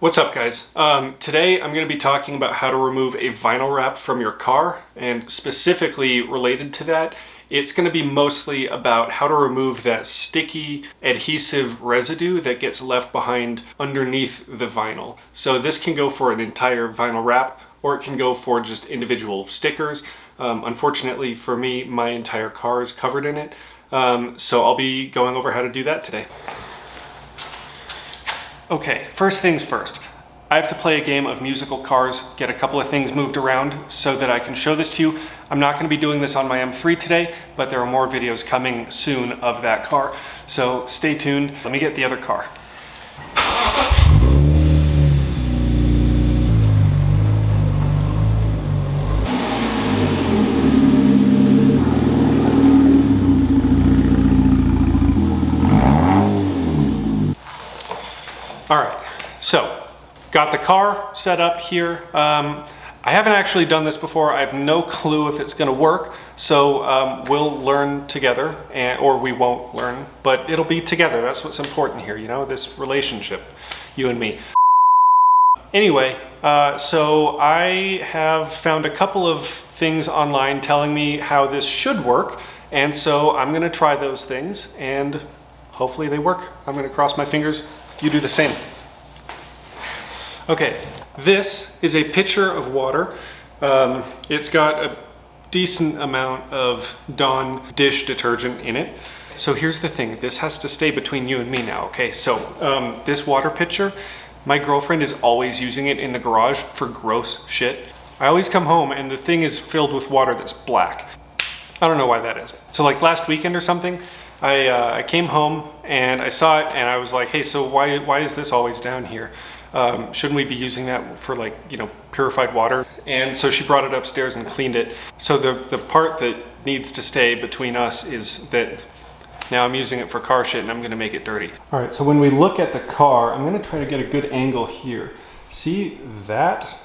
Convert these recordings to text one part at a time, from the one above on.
What's up, guys? Today I'm going to be talking about how to remove a vinyl wrap from your car, and specifically related to that, it's going to be mostly about how to remove that sticky adhesive residue that gets left behind underneath the vinyl. So this can go for an entire vinyl wrap, or it can go for just individual stickers. Unfortunately for me, my entire car is covered in it. So I'll be going over how to do that today. Okay, first things first. I have to play a game of musical cars, get a couple of things moved around so that I can show this to you. I'm not going to be doing this on my M3 today, but there are more videos coming soon of that car. So stay tuned. Let me get the other car. All right, so got the car set up here. I haven't actually done this before. I have no clue if it's going to work, so we'll learn together, or we won't learn, but it'll be together. That's what's important here, you know, this relationship, you and me. Anyway, so I have found a couple of things online telling me how this should work, and so I'm going to try those things, and hopefully they work. I'm going to cross my fingers. You do the same. Okay, this is a pitcher of water. It's got a decent amount of Dawn dish detergent in it. So here's the thing, this has to stay between you and me now, okay? So this water pitcher, my girlfriend is always using it in the garage for gross shit. I always come home and the thing is filled with water that's black. I don't know why that is. So like last weekend or something, I came home and I saw it and I was like, hey, so why is this always down here? Shouldn't we be using that for, like, you know, purified water? And so she brought it upstairs and cleaned it. So the part that needs to stay between us is that now I'm using it for car shit and I'm gonna make it dirty. All right, so when we look at the car, I'm gonna try to get a good angle here. See that?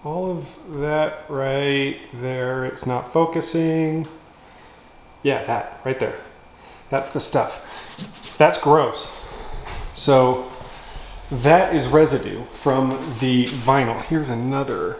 All of that right there, it's not focusing. Yeah, that right there. That's the stuff. That's gross. So that is residue from the vinyl. Here's another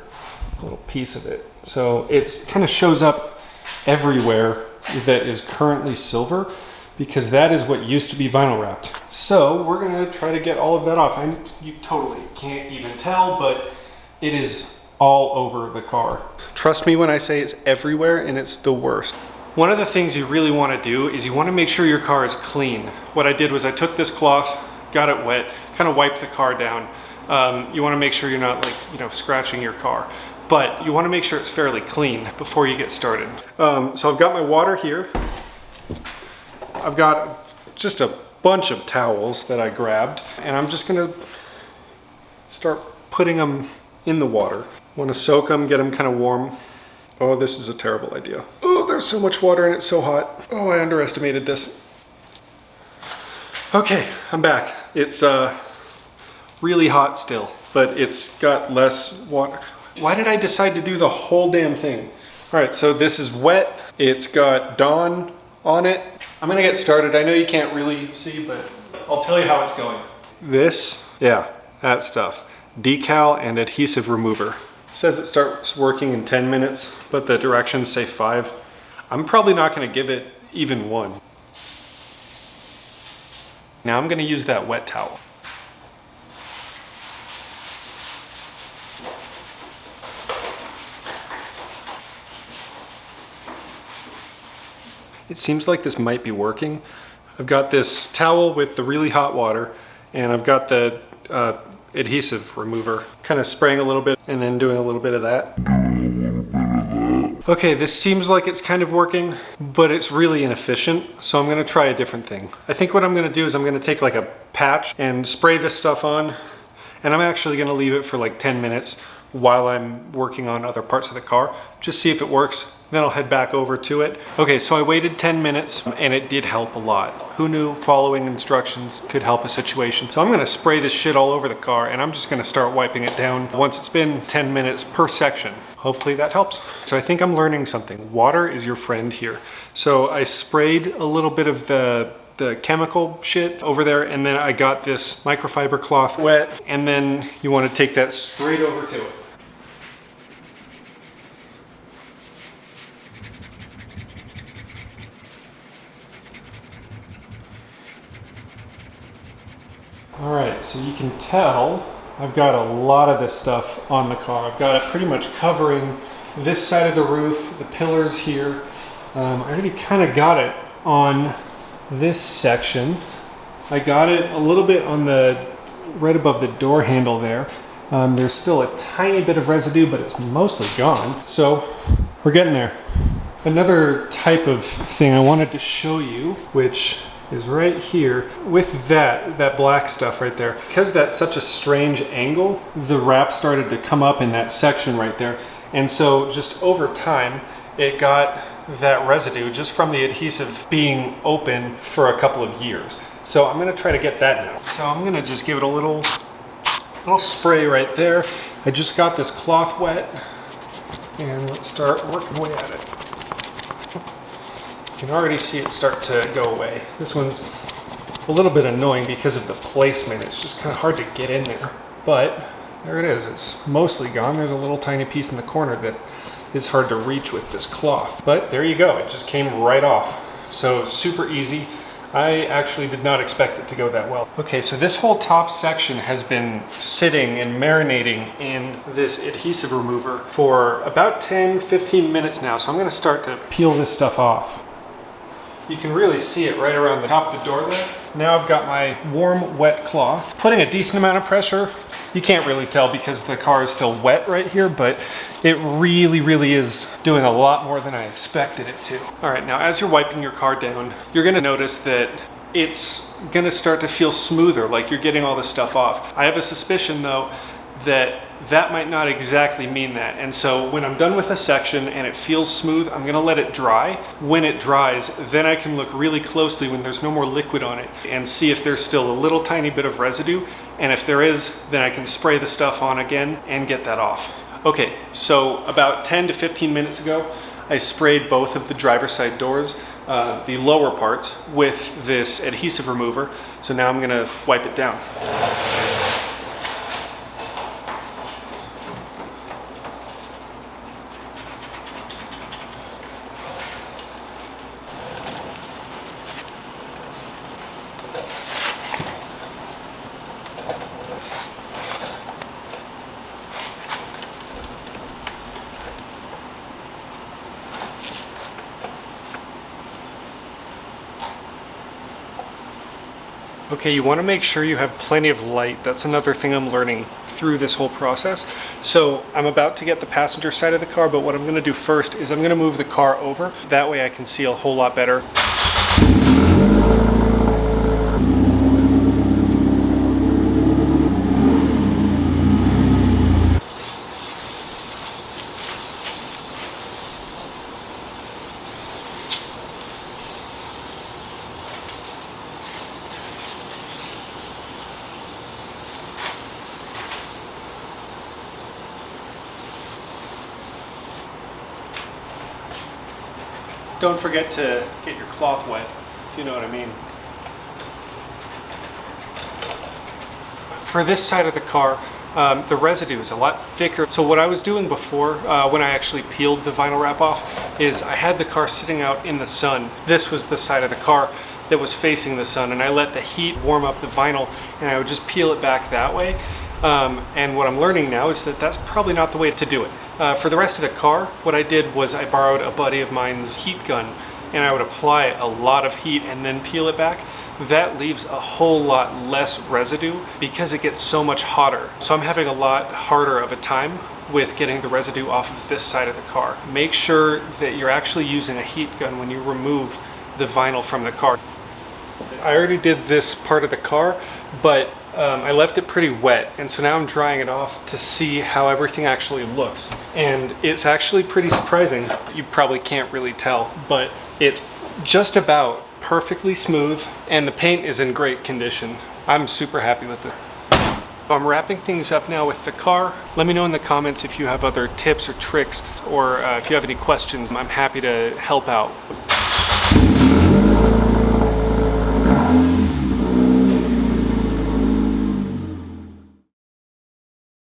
little piece of it. So it kind of shows up everywhere that is currently silver, because that is what used to be vinyl wrapped. So we're gonna try to get all of that off. You totally can't even tell, but it is all over the car. Trust me when I say it's everywhere, and it's the worst. One of the things you really want to do is you want to make sure your car is clean. What I did was I took this cloth, got it wet, kind of wiped the car down. You want to make sure you're not, like, you know, scratching your car, but you want to make sure it's fairly clean before you get started. So I've got my water here. I've got just a bunch of towels that I grabbed, and I'm just going to start putting them in the water. I want to soak them, get them kind of warm. Oh, this is a terrible idea. Oh, there's so much water and it's so hot. Oh, I underestimated this. Okay, I'm back. It's really hot still, but it's got less water. Why did I decide to do the whole damn thing? All right, so this is wet. It's got Dawn on it. I'm gonna get started. I know you can't really see, but I'll tell you how it's going. This, yeah, that stuff. Decal and adhesive remover. Says it starts working in 10 minutes, but the directions say 5. I'm probably not going to give it even 1. Now I'm going to use that wet towel. It seems like this might be working. I've got this towel with the really hot water, and I've got the adhesive remover, kind of spraying a little bit and then doing a little bit of that. Okay, this seems like it's kind of working, but it's really inefficient, so I'm gonna try a different thing. I think what I'm gonna do is I'm gonna take like a patch and spray this stuff on, and I'm actually gonna leave it for like 10 minutes while I'm working on other parts of the car, just see if it works. Then I'll head back over to it. Okay, so I waited 10 minutes and it did help a lot. Who knew following instructions could help a situation? So I'm gonna spray this shit all over the car and I'm just gonna start wiping it down once it's been 10 minutes per section. Hopefully that helps. So I think I'm learning something. Water is your friend here. So I sprayed a little bit of the the chemical shit over there, and then I got this microfiber cloth wet, and then you want to take that straight over to it. All right, so you can tell I've got a lot of this stuff on the car. I've got it pretty much covering this side of the roof, the pillars here. I already kind of got it on this section. I got it a little bit on the right above the door handle there. There's still a tiny bit of residue, but it's mostly gone. So we're getting there. Another type of thing I wanted to show you, which is right here with that black stuff right there. Because that's such a strange angle, the wrap started to come up in that section right there. And so just over time, it got that residue just from the adhesive being open for a couple of years. So I'm gonna try to get that now. So I'm gonna just give it a little spray right there. I just got this cloth wet, and let's start working away at it. You can already see it start to go away. This one's a little bit annoying because of the placement. It's just kind of hard to get in there, but there it is. It's mostly gone. There's a little tiny piece in the corner that is hard to reach with this cloth, but there you go. It just came right off. So super easy. I actually did not expect it to go that well. Okay, so this whole top section has been sitting and marinating in this adhesive remover for about 10-15 minutes now. So I'm gonna start to peel this stuff off. You can really see it right around the top of the door there. Now I've got my warm, wet cloth. Putting a decent amount of pressure. You can't really tell because the car is still wet right here, but it really is doing a lot more than I expected it to. All right, now as you're wiping your car down, you're gonna notice that it's gonna start to feel smoother, like you're getting all this stuff off. I have a suspicion though that that might not exactly mean that. And so when I'm done with a section and it feels smooth, I'm gonna let it dry. When it dries, then I can look really closely when there's no more liquid on it and see if there's still a little tiny bit of residue. And if there is, then I can spray the stuff on again and get that off. Okay, so about 10 to 15 minutes ago, I sprayed both of the driver's side doors, the lower parts, with this adhesive remover. So now I'm gonna wipe it down. Okay, you want to make sure you have plenty of light. That's another thing I'm learning through this whole process. So I'm about to get the passenger side of the car, but what I'm going to do first is I'm going to move the car over. That way I can see a whole lot better. Don't forget to get your cloth wet, if you know what I mean. For this side of the car, the residue is a lot thicker. So what I was doing before, when I actually peeled the vinyl wrap off, is I had the car sitting out in the sun. This was the side of the car that was facing the sun, and I let the heat warm up the vinyl, and I would just peel it back that way. And what I'm learning now is that that's probably not the way to do it. For the rest of the car, what I did was I borrowed a buddy of mine's heat gun, and I would apply a lot of heat and then peel it back. That leaves a whole lot less residue because it gets so much hotter. So I'm having a lot harder of a time with getting the residue off of this side of the car. Make sure that you're actually using a heat gun when you remove the vinyl from the car. I already did this part of the car, but I left it pretty wet, and so now I'm drying it off to see how everything actually looks. And it's actually pretty surprising. You probably can't really tell, but it's just about perfectly smooth, and the paint is in great condition. I'm super happy with it. I'm wrapping things up now with the car. Let me know in the comments if you have other tips or tricks, or if you have any questions. I'm happy to help out.